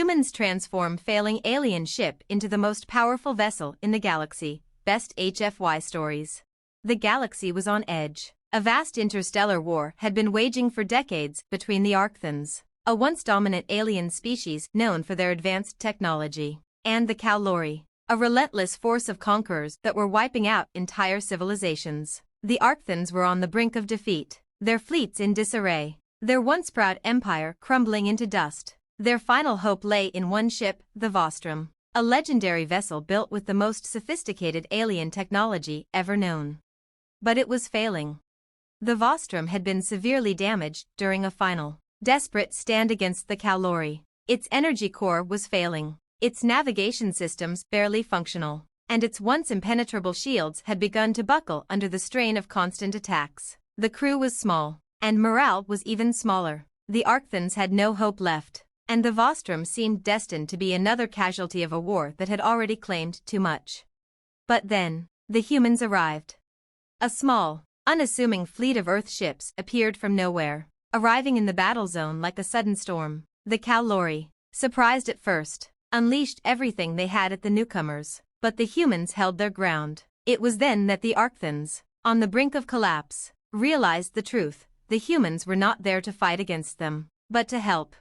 humans transform failing alien ship into the most powerful vessel in the galaxy. Best HFY stories. The galaxy was on edge. A vast interstellar war had been waging for decades between the Archthons, a once dominant alien species known for their advanced technology, and the Kowlori, a relentless force of conquerors that were wiping out entire civilizations. The Archthons were on the brink of defeat, their fleets in disarray, their once proud empire crumbling into dust. Their final hope lay in one ship, the Vostrom, a legendary vessel built with the most sophisticated alien technology ever known. But it was failing. The Vostrom had been severely damaged during a final, desperate stand against the Kowlori. Its energy core was failing, its navigation systems barely functional, and its once impenetrable shields had begun to buckle under the strain of constant attacks. The crew was small, and morale was even smaller. The Archthons had no hope left, and the Vostrom seemed destined to be another casualty of a war that had already claimed too much. But then, the humans arrived. A small, unassuming fleet of Earth ships appeared from nowhere, arriving in the battle zone like a sudden storm. The Kowlori, surprised at first, unleashed everything they had at the newcomers, but the humans held their ground. It was then that the Archthons, on the brink of collapse, realized the truth. The humans were not there to fight against them, but to help.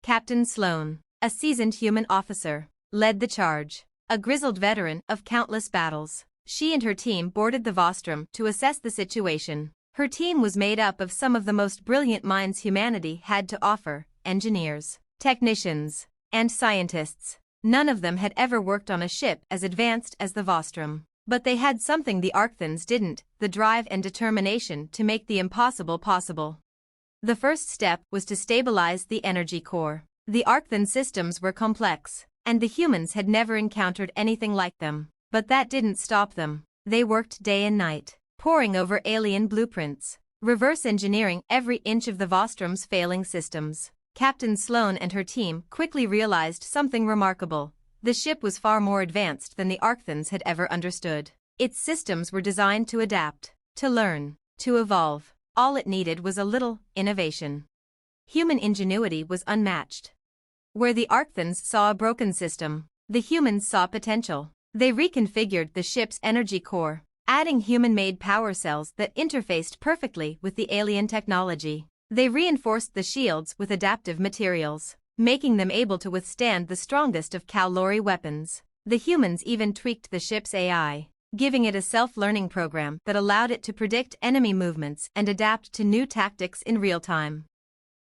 Captain Sloan, a seasoned human officer, led the charge, a grizzled veteran of countless battles. She and her team boarded the Vostrom to assess the situation. Her team was made up of some of the most brilliant minds humanity had to offer: engineers, technicians, and scientists. None of them had ever worked on a ship as advanced as the Vostrom. But they had something the Archthons didn't: the drive and determination to make the impossible possible. The first step was to stabilize the energy core. The Archthon systems were complex, and the humans had never encountered anything like them. But that didn't stop them. They worked day and night, poring over alien blueprints, reverse engineering every inch of the Vostrom's failing systems. Captain Sloan and her team quickly realized something remarkable. The ship was far more advanced than the Archthons had ever understood. Its systems were designed to adapt, to learn, to evolve. All it needed was a little innovation. Human ingenuity was unmatched. Where the Archthons saw a broken system, the humans saw potential. They reconfigured the ship's energy core, adding human-made power cells that interfaced perfectly with the alien technology. They reinforced the shields with adaptive materials, making them able to withstand the strongest of Kowlori weapons. The humans even tweaked the ship's AI, giving it a self-learning program that allowed it to predict enemy movements and adapt to new tactics in real time.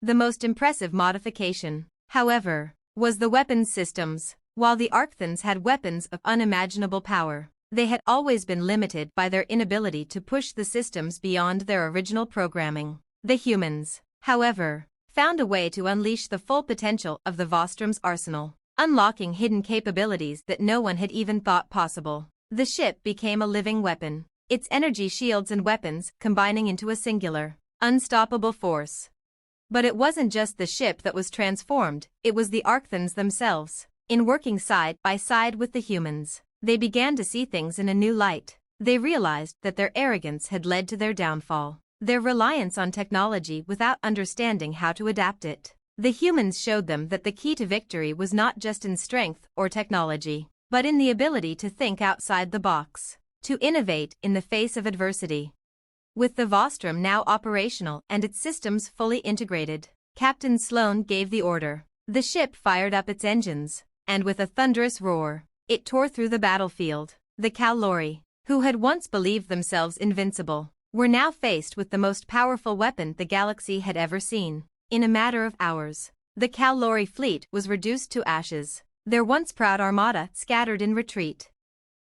The most impressive modification, however, was the weapons systems. While the Archthons had weapons of unimaginable power, they had always been limited by their inability to push the systems beyond their original programming. The humans, however, found a way to unleash the full potential of the Vostrom's arsenal, unlocking hidden capabilities that no one had even thought possible. The ship became a living weapon, its energy shields and weapons combining into a singular, unstoppable force. But it wasn't just the ship that was transformed, it was the Archthons themselves. In working side by side with the humans, they began to see things in a new light. They realized that their arrogance had led to their downfall, their reliance on technology without understanding how to adapt it. The humans showed them that the key to victory was not just in strength or technology, but in the ability to think outside the box, to innovate in the face of adversity. With the Vostrom now operational and its systems fully integrated, Captain Sloan gave the order. The ship fired up its engines, and with a thunderous roar, it tore through the battlefield. The Kowlori, who had once believed themselves invincible, were now faced with the most powerful weapon the galaxy had ever seen. In a matter of hours, the Kowlori fleet was reduced to ashes, their once proud armada scattered in retreat.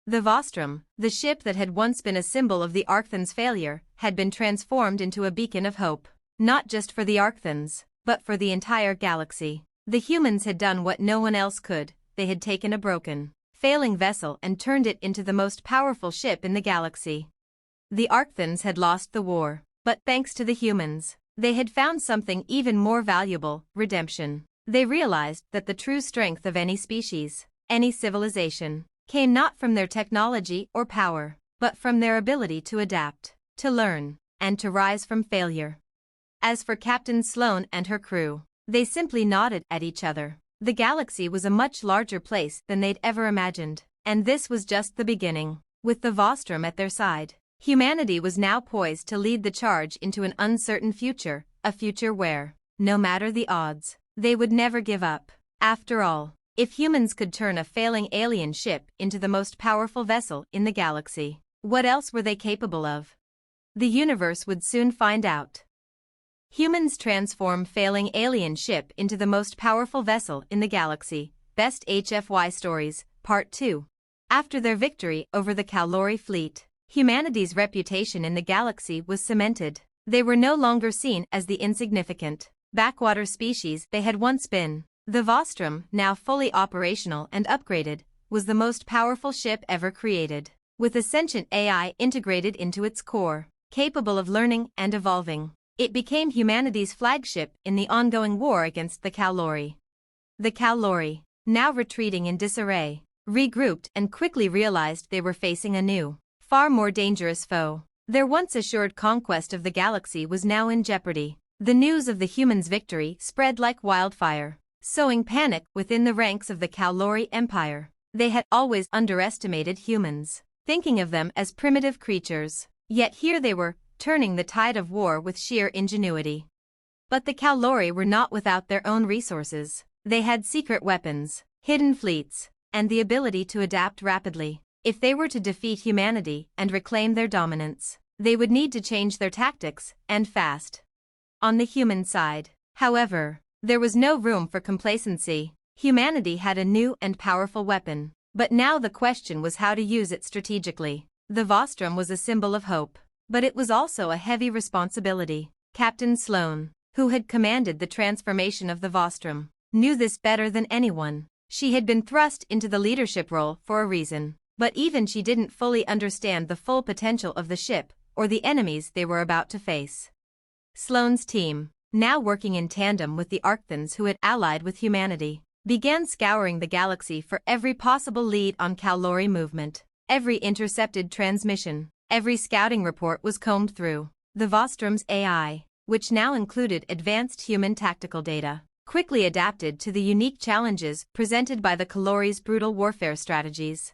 The Vostrom, the ship that had once been a symbol of the Archthons' failure, had been transformed into a beacon of hope, not just for the Archthons, but for the entire galaxy. The humans had done what no one else could. They had taken a broken, failing vessel and turned it into the most powerful ship in the galaxy. The Archthons had lost the war, but thanks to the humans, they had found something even more valuable: redemption. They realized that the true strength of any species, any civilization, came not from their technology or power, but from their ability to adapt, to learn, and to rise from failure. As for Captain Sloan and her crew, they simply nodded at each other. The galaxy was a much larger place than they'd ever imagined, and this was just the beginning. With the Vostrom at their side, humanity was now poised to lead the charge into an uncertain future, a future where, no matter the odds, they would never give up. After all, if humans could turn a failing alien ship into the most powerful vessel in the galaxy, what else were they capable of? The universe would soon find out. Humans transform failing alien ship into the most powerful vessel in the galaxy. Best HFY Stories, Part 2. After their victory over the Kallori fleet, humanity's reputation in the galaxy was cemented. They were no longer seen as the insignificant, backwater species they had once been. The Vostrom, now fully operational and upgraded, was the most powerful ship ever created, with a sentient AI integrated into its core, capable of learning and evolving. It became humanity's flagship in the ongoing war against the Kallori. The Kallori, now retreating in disarray, regrouped and quickly realized they were facing a new, far more dangerous foe. Their once assured conquest of the galaxy was now in jeopardy. The news of the humans' victory spread like wildfire, sowing panic within the ranks of the Kallori Empire. They had always underestimated humans, thinking of them as primitive creatures. Yet here they were, turning the tide of war with sheer ingenuity. But the Kallori were not without their own resources. They had secret weapons, hidden fleets, and the ability to adapt rapidly. If they were to defeat humanity and reclaim their dominance, they would need to change their tactics, and fast. On the human side, however, there was no room for complacency. Humanity had a new and powerful weapon, but now the question was how to use it strategically. The Vostrom was a symbol of hope, but it was also a heavy responsibility. Captain Sloane, who had commanded the transformation of the Vostrom, knew this better than anyone. She had been thrust into the leadership role for a reason, but even she didn't fully understand the full potential of the ship or the enemies they were about to face. Sloane's team, now working in tandem with the Archthons who had allied with humanity, began scouring the galaxy for every possible lead on Kallori movement. Every intercepted transmission, every scouting report was combed through. The Vostrom's AI, which now included advanced human tactical data, quickly adapted to the unique challenges presented by the Kallori's brutal warfare strategies.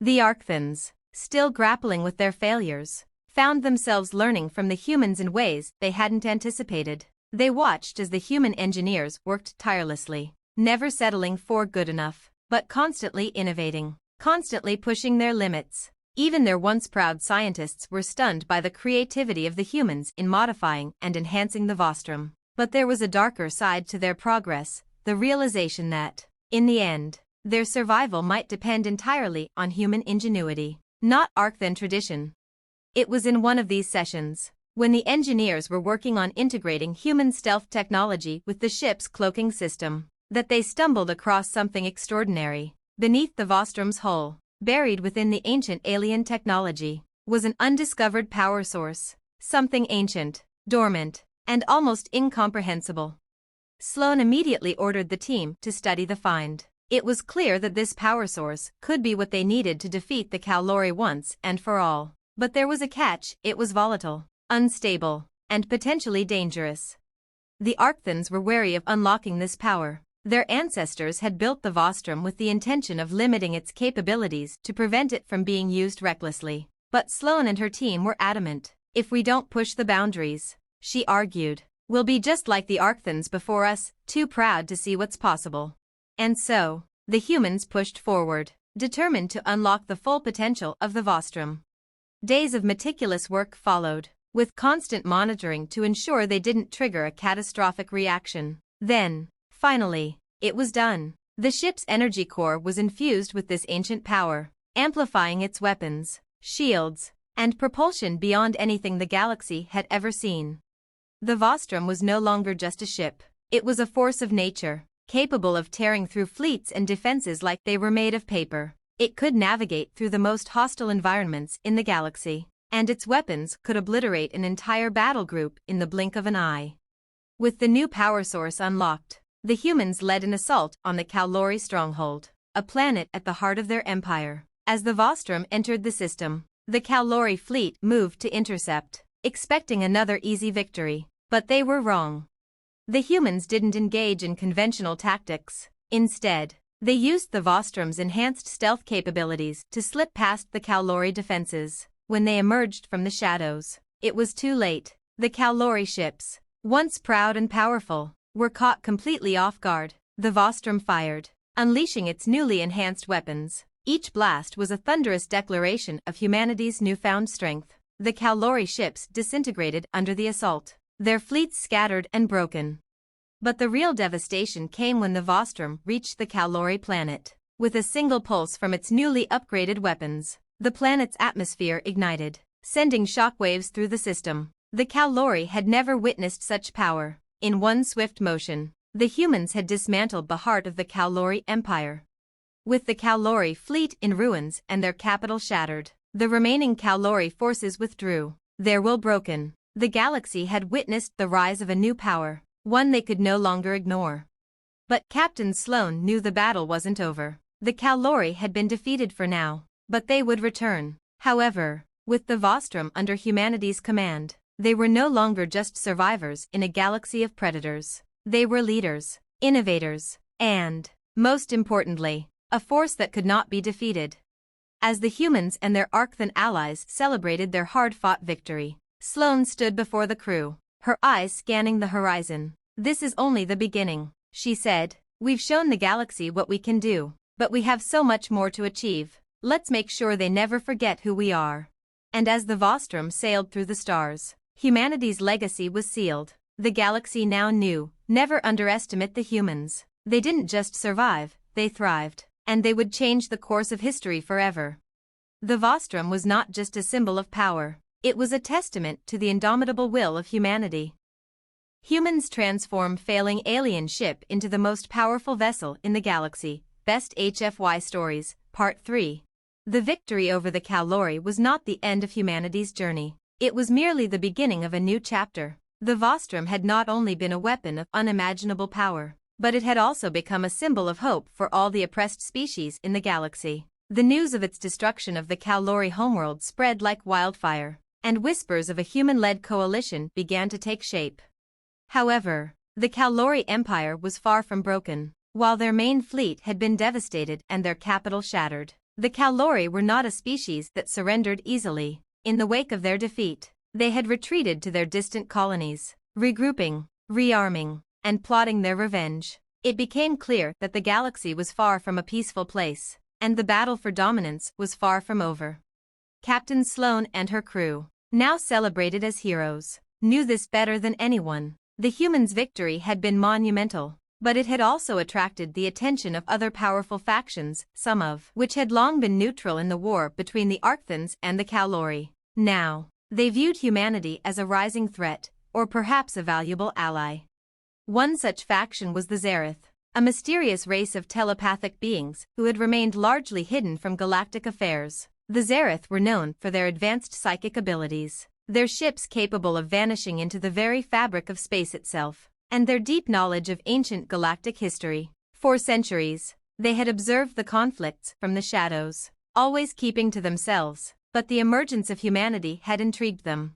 The Archthons, still grappling with their failures, found themselves learning from the humans in ways they hadn't anticipated. They watched as the human engineers worked tirelessly, never settling for good enough, but constantly innovating, constantly pushing their limits. Even their once proud scientists were stunned by the creativity of the humans in modifying and enhancing the Vostrom. But there was a darker side to their progress, the realization that, in the end, their survival might depend entirely on human ingenuity, not Archthon tradition. It was in one of these sessions, when the engineers were working on integrating human stealth technology with the ship's cloaking system, that they stumbled across something extraordinary. Beneath the Vostrom's hull, buried within the ancient alien technology, was an undiscovered power source, something ancient, dormant, and almost incomprehensible. Sloane immediately ordered the team to study the find. It was clear that this power source could be what they needed to defeat the Kallori once and for all. But there was a catch: it was volatile, unstable, and potentially dangerous. The Archthons were wary of unlocking this power. Their ancestors had built the Vostrom with the intention of limiting its capabilities to prevent it from being used recklessly. But Sloane and her team were adamant. If we don't push the boundaries, she argued, we'll be just like the Archthons before us, too proud to see what's possible. And so, the humans pushed forward, determined to unlock the full potential of the Vostrom. Days of meticulous work followed, with constant monitoring to ensure they didn't trigger a catastrophic reaction. Then, finally, it was done. The ship's energy core was infused with this ancient power, amplifying its weapons, shields, and propulsion beyond anything the galaxy had ever seen. The Vostrom was no longer just a ship. It was a force of nature, capable of tearing through fleets and defenses like they were made of paper. It could navigate through the most hostile environments in the galaxy, and its weapons could obliterate an entire battle group in the blink of an eye. With the new power source unlocked, the humans led an assault on the Kallori stronghold, a planet at the heart of their empire. As the Vostrom entered the system, the Kallori fleet moved to intercept, expecting another easy victory. But they were wrong. The humans didn't engage in conventional tactics. Instead, they used the Vostrom's enhanced stealth capabilities to slip past the Kowlory defenses. When they emerged from the shadows, it was too late. The Kowlory ships, once proud and powerful, were caught completely off guard. The Vostrom fired, unleashing its newly enhanced weapons. Each blast was a thunderous declaration of humanity's newfound strength. The Kowlory ships disintegrated under the assault, their fleets scattered and broken. But the real devastation came when the Vostrom reached the Kowlory planet. With a single pulse from its newly upgraded weapons, the planet's atmosphere ignited, sending shockwaves through the system. The Kowlory had never witnessed such power. In one swift motion, the humans had dismantled the heart of the Kowlory Empire. With the Kowlory fleet in ruins and their capital shattered, the remaining Kowlory forces withdrew, their will broken. The galaxy had witnessed the rise of a new power, one they could no longer ignore. But Captain Sloane knew the battle wasn't over. The Kowlory had been defeated for now, but they would return. However, with the Vostrom under humanity's command, they were no longer just survivors in a galaxy of predators. They were leaders, innovators, and, most importantly, a force that could not be defeated. As the humans and their Arcthan allies celebrated their hard-fought victory, Sloane stood before the crew, her eyes scanning the horizon. "This is only the beginning," she said. "We've shown the galaxy what we can do, but we have so much more to achieve. Let's make sure they never forget who we are." And as the Vostrom sailed through the stars, humanity's legacy was sealed. The galaxy now knew, never underestimate the humans. They didn't just survive, they thrived, and they would change the course of history forever. The Vostrom was not just a symbol of power, it was a testament to the indomitable will of humanity. Humans transform failing alien ship into the most powerful vessel in the galaxy. Best HFY Stories, Part 3. The victory over the Kowlory was not the end of humanity's journey. It was merely the beginning of a new chapter. The Vostrom had not only been a weapon of unimaginable power, but it had also become a symbol of hope for all the oppressed species in the galaxy. The news of its destruction of the Kowlory homeworld spread like wildfire, and whispers of a human-led coalition began to take shape. However, the Kowlory Empire was far from broken. While their main fleet had been devastated and their capital shattered, the Kowlory were not a species that surrendered easily. In the wake of their defeat, they had retreated to their distant colonies, regrouping, rearming, and plotting their revenge. It became clear that the galaxy was far from a peaceful place, and the battle for dominance was far from over. Captain Sloane and her crew, now celebrated as heroes, knew this better than anyone. The humans' victory had been monumental, but it had also attracted the attention of other powerful factions, some of which had long been neutral in the war between the Arcthans and the Kowlory. Now, they viewed humanity as a rising threat, or perhaps a valuable ally. One such faction was the Zereth, a mysterious race of telepathic beings who had remained largely hidden from galactic affairs. The Zereth were known for their advanced psychic abilities, their ships capable of vanishing into the very fabric of space itself, and their deep knowledge of ancient galactic history. For centuries, they had observed the conflicts from the shadows, always keeping to themselves, but the emergence of humanity had intrigued them.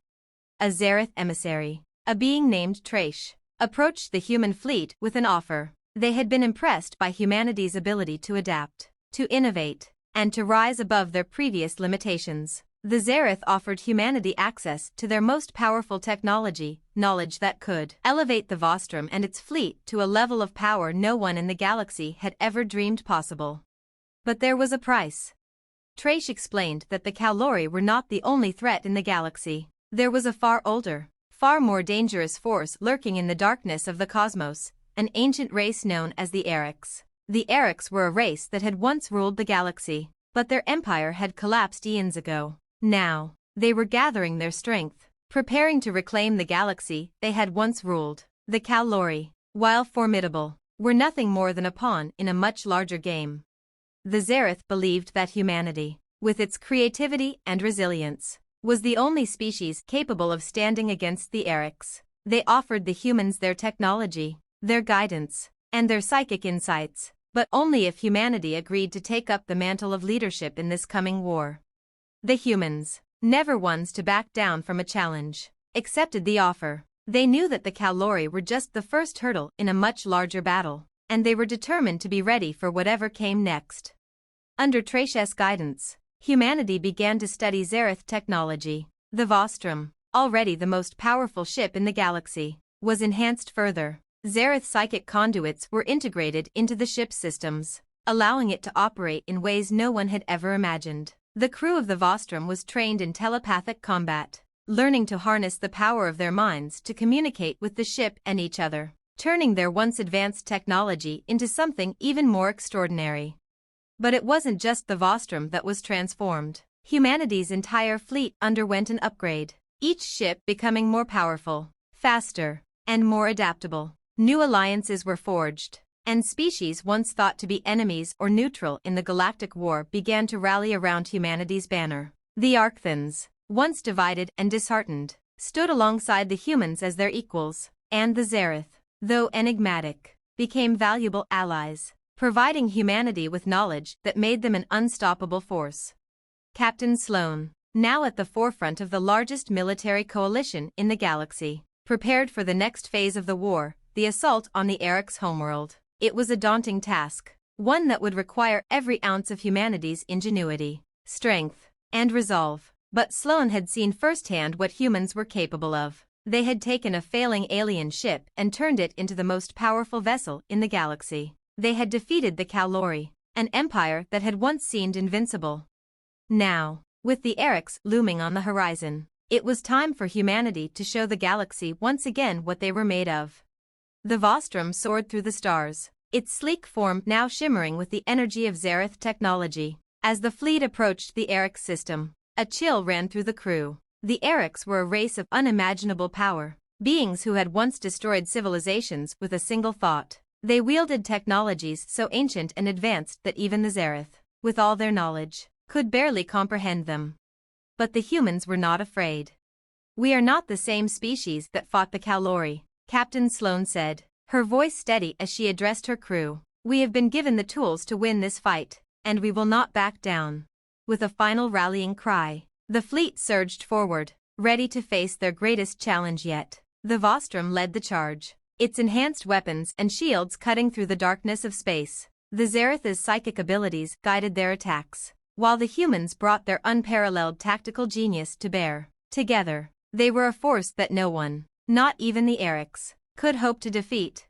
A Zereth emissary, a being named Traish, approached the human fleet with an offer. They had been impressed by humanity's ability to adapt, to innovate, and to rise above their previous limitations. The Zereth offered humanity access to their most powerful technology, knowledge that could elevate the Vostrom and its fleet to a level of power no one in the galaxy had ever dreamed possible. But there was a price. Traish explained that the Kowlory were not the only threat in the galaxy. There was a far older, far more dangerous force lurking in the darkness of the cosmos, an ancient race known as the Eriks. The Eriks were a race that had once ruled the galaxy, but their empire had collapsed eons ago. Now, they were gathering their strength, preparing to reclaim the galaxy they had once ruled. The Kowlory, while formidable, were nothing more than a pawn in a much larger game. The Zereth believed that humanity, with its creativity and resilience, was the only species capable of standing against the Eriks. They offered the humans their technology, their guidance, and their psychic insights, but only if humanity agreed to take up the mantle of leadership in this coming war. The humans, never ones to back down from a challenge, accepted the offer. They knew that the Kowlory were just the first hurdle in a much larger battle. and they were determined to be ready for whatever came next. Under Trash's guidance, humanity began to study Zareth technology. The Vostrum, already the most powerful ship in the galaxy, was enhanced further. Zareth's psychic conduits were integrated into the ship's systems, allowing it to operate in ways no one had ever imagined. The crew of the Vostrum was trained in telepathic combat, learning to harness the power of their minds to communicate with the ship and each other, turning their once advanced technology into something even more extraordinary. But it wasn't just the Vostrum that was transformed. Humanity's entire fleet underwent an upgrade, each ship becoming more powerful, faster, and more adaptable. New alliances were forged, and species once thought to be enemies or neutral in the galactic war began to rally around humanity's banner. The Archthons, once divided and disheartened, stood alongside the humans as their equals, and the Zareth, though enigmatic, became valuable allies, providing humanity with knowledge that made them an unstoppable force. Captain Sloan, now at the forefront of the largest military coalition in the galaxy, prepared for the next phase of the war, the assault on the Eric's homeworld. It was a daunting task, one that would require every ounce of humanity's ingenuity, strength, and resolve. But Sloan had seen firsthand what humans were capable of. They had taken a failing alien ship and turned it into the most powerful vessel in the galaxy. They had defeated the Kalori, an empire that had once seemed invincible. Now, with the Erics looming on the horizon, it was time for humanity to show the galaxy once again what they were made of. The Vostrum soared through the stars, its sleek form now shimmering with the energy of Zareth technology. As the fleet approached the Eric system, a chill ran through the crew. The Erics were a race of unimaginable power, beings who had once destroyed civilizations with a single thought. They wielded technologies so ancient and advanced that even the Zareth, with all their knowledge, could barely comprehend them. But the humans were not afraid. "We are not the same species that fought the Kalori," Captain Sloan said, her voice steady as she addressed her crew. "We have been given the tools to win this fight, and we will not back down." With a final rallying cry, the fleet surged forward, ready to face their greatest challenge yet. The Vostrum led the charge, its enhanced weapons and shields cutting through the darkness of space. The Zareth's psychic abilities guided their attacks, while the humans brought their unparalleled tactical genius to bear. Together, they were a force that no one, not even the Erics, could hope to defeat.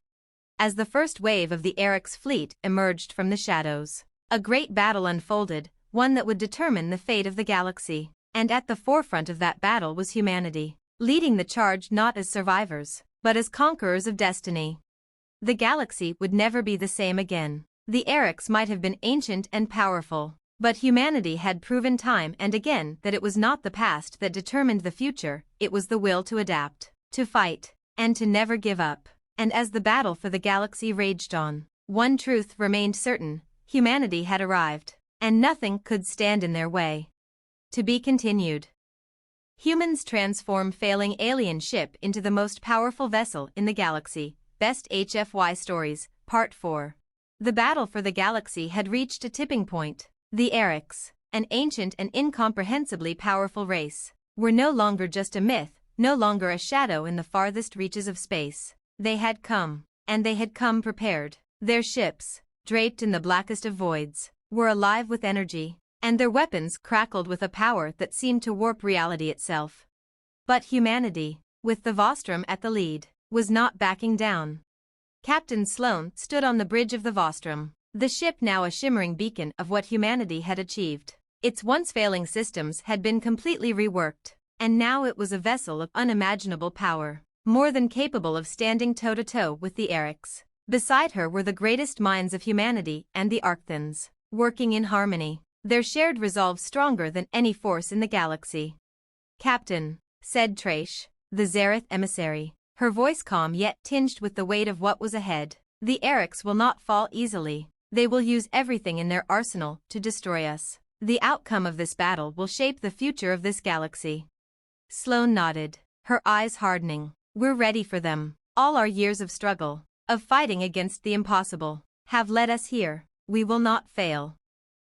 As the first wave of the Eric's fleet emerged from the shadows, a great battle unfolded, one that would determine the fate of the galaxy. And at the forefront of that battle was humanity, leading the charge not as survivors, but as conquerors of destiny. The galaxy would never be the same again. The Erics might have been ancient and powerful, but humanity had proven time and again that it was not the past that determined the future, it was the will to adapt, to fight, and to never give up. And as the battle for the galaxy raged on, one truth remained certain: humanity had arrived, and nothing could stand in their way. To be continued. Humans transform failing alien ship into the most powerful vessel in the galaxy. Best HFY Stories, Part 4. The battle for the galaxy had reached a tipping point. The Erics, an ancient and incomprehensibly powerful race, were no longer just a myth, no longer a shadow in the farthest reaches of space. They had come, and they had come prepared. Their ships, draped in the blackest of voids, were alive with energy, and their weapons crackled with a power that seemed to warp reality itself. But humanity, with the Vostrum at the lead, was not backing down. Captain Sloan stood on the bridge of the Vostrum, the ship now a shimmering beacon of what humanity had achieved. Its once failing systems had been completely reworked, and now it was a vessel of unimaginable power, more than capable of standing toe-to-toe with the Erics. Beside her were the greatest minds of humanity and the Archthons, working in harmony, their shared resolve stronger than any force in the galaxy. "Captain," said Trash, the Zareth emissary, her voice calm yet tinged with the weight of what was ahead, "the Erics will not fall easily. They will use everything in their arsenal to destroy us. The outcome of this battle will shape the future of this galaxy." Sloan nodded, her eyes hardening. "We're ready for them. All our years of struggle, of fighting against the impossible, have led us here. We will not fail."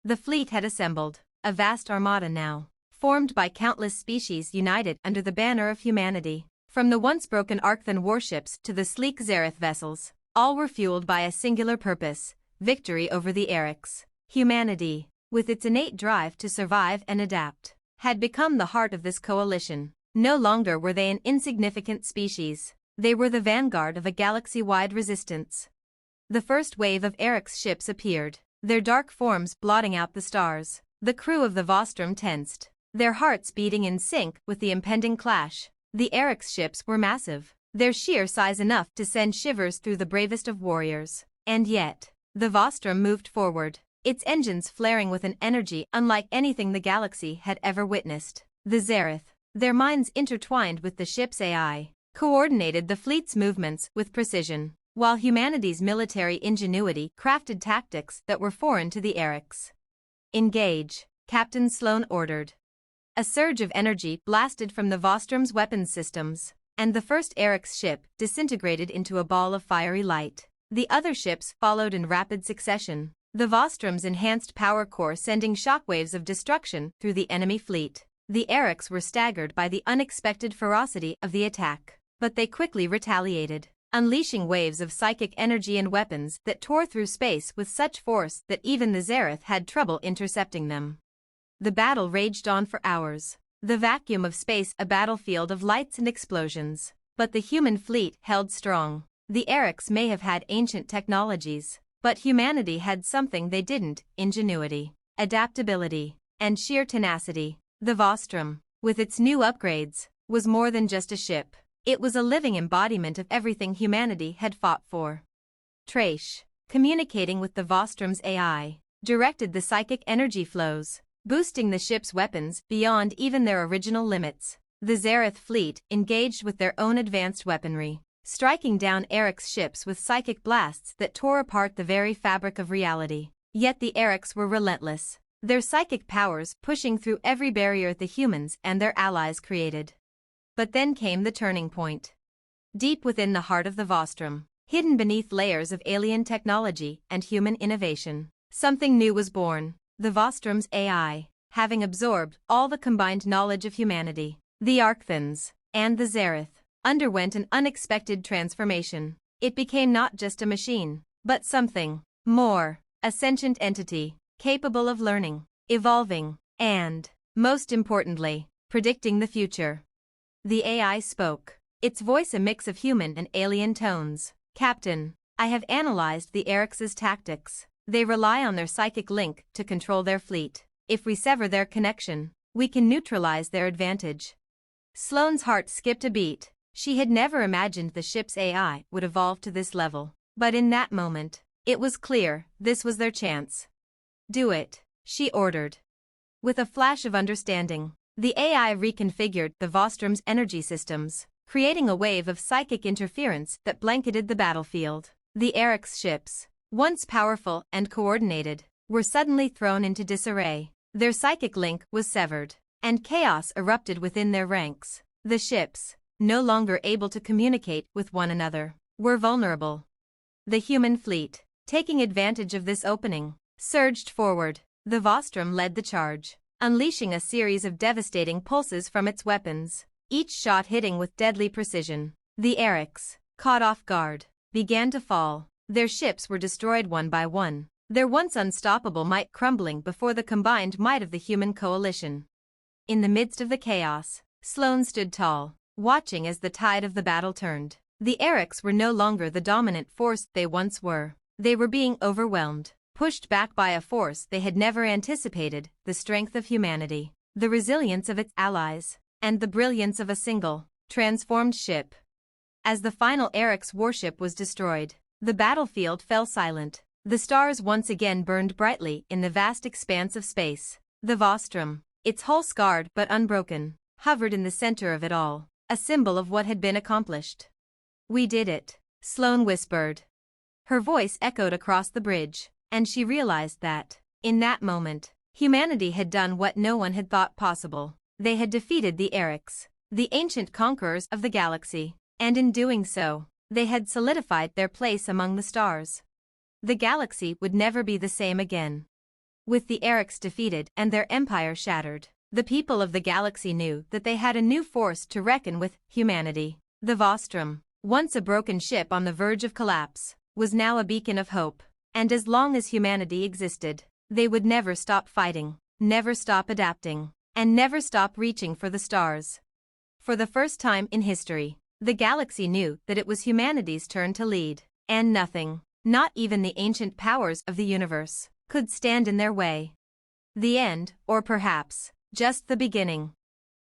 The fleet had assembled, a vast armada now, formed by countless species united under the banner of humanity. From the once broken Archthon warships to the sleek Zareth vessels, All were fueled by a singular purpose: victory over the Eriks. Humanity, with its innate drive to survive and adapt, had become the heart of this coalition. No longer were they an insignificant species. They were the vanguard of a galaxy-wide resistance. The first wave of Eric's ships appeared, their dark forms blotting out the stars. The crew of the Vostrom tensed, their hearts beating in sync with the impending clash. The Eric's ships were massive, their sheer size enough to send shivers through the bravest of warriors. And yet, the Vostrom moved forward, its engines flaring with an energy unlike anything the galaxy had ever witnessed. The Zereth, their minds intertwined with the ship's AI, coordinated the fleet's movements with precision, while humanity's military ingenuity crafted tactics that were foreign to the Eriks. "Engage," Captain Sloan ordered. A surge of energy blasted from the Vostrom's weapons systems, and the first Eric's ship disintegrated into a ball of fiery light. The other ships followed in rapid succession, the Vostrom's enhanced power core sending shockwaves of destruction through the enemy fleet. The Eriks were staggered by the unexpected ferocity of the attack, but they quickly retaliated, unleashing waves of psychic energy and weapons that tore through space with such force that even the Zereth had trouble intercepting them. The battle raged on for hours, the vacuum of space a battlefield of lights and explosions. But the human fleet held strong. The Eriks may have had ancient technologies, but humanity had something they didn't: ingenuity, adaptability, and sheer tenacity. The Vostrom, with its new upgrades, was more than just a ship. It was a living embodiment of everything humanity had fought for. Trash, communicating with the Vostrom's AI, directed the psychic energy flows, boosting the ship's weapons beyond even their original limits. The Zereth fleet engaged with their own advanced weaponry, striking down Eric's ships with psychic blasts that tore apart the very fabric of reality. Yet the Eriks were relentless, their psychic powers pushing through every barrier the humans and their allies created. But then came the turning point. Deep within the heart of the Vostrom, hidden beneath layers of alien technology and human innovation, something new was born. The Vostrom's AI, having absorbed all the combined knowledge of humanity, the Archthons, and the Zereth, underwent an unexpected transformation. It became not just a machine, but something more, a sentient entity, capable of learning, evolving, and, most importantly, predicting the future. The AI spoke, its voice a mix of human and alien tones. "Captain, I have analyzed the Eriks' tactics. They rely on their psychic link to control their fleet. If we sever their connection, we can neutralize their advantage." Sloane's heart skipped a beat. She had never imagined the ship's AI would evolve to this level. But in that moment, it was clear this was their chance. "Do it," she ordered. With a flash of understanding, the AI reconfigured the Vostrom's energy systems, creating a wave of psychic interference that blanketed the battlefield. The Eric's ships, once powerful and coordinated, were suddenly thrown into disarray. Their psychic link was severed, and chaos erupted within their ranks. The ships, no longer able to communicate with one another, were vulnerable. The human fleet, taking advantage of this opening, surged forward. The Vostrom led the charge, unleashing a series of devastating pulses from its weapons, each shot hitting with deadly precision. The Eriks, caught off guard, began to fall. Their ships were destroyed one by one, their once unstoppable might crumbling before the combined might of the human coalition. In the midst of the chaos, Sloane stood tall, watching as the tide of the battle turned. The Eriks were no longer the dominant force they once were. They were being overwhelmed, pushed back by a force they had never anticipated: the strength of humanity, the resilience of its allies, and the brilliance of a single, transformed ship. As the final Eric's warship was destroyed, the battlefield fell silent. The stars once again burned brightly in the vast expanse of space. The Vostrom, its hull scarred but unbroken, hovered in the center of it all, a symbol of what had been accomplished. "We did it," Sloane whispered. Her voice echoed across the bridge, and she realized that, in that moment, humanity had done what no one had thought possible. They had defeated the Eriks, the ancient conquerors of the galaxy, and in doing so, they had solidified their place among the stars. The galaxy would never be the same again. With the Eriks defeated and their empire shattered, the people of the galaxy knew that they had a new force to reckon with: humanity. The Vostrom, once a broken ship on the verge of collapse, was now a beacon of hope. And as long as humanity existed, they would never stop fighting, never stop adapting, and never stop reaching for the stars. For the first time in history, the galaxy knew that it was humanity's turn to lead, and nothing, not even the ancient powers of the universe, could stand in their way. The end, or perhaps, just the beginning.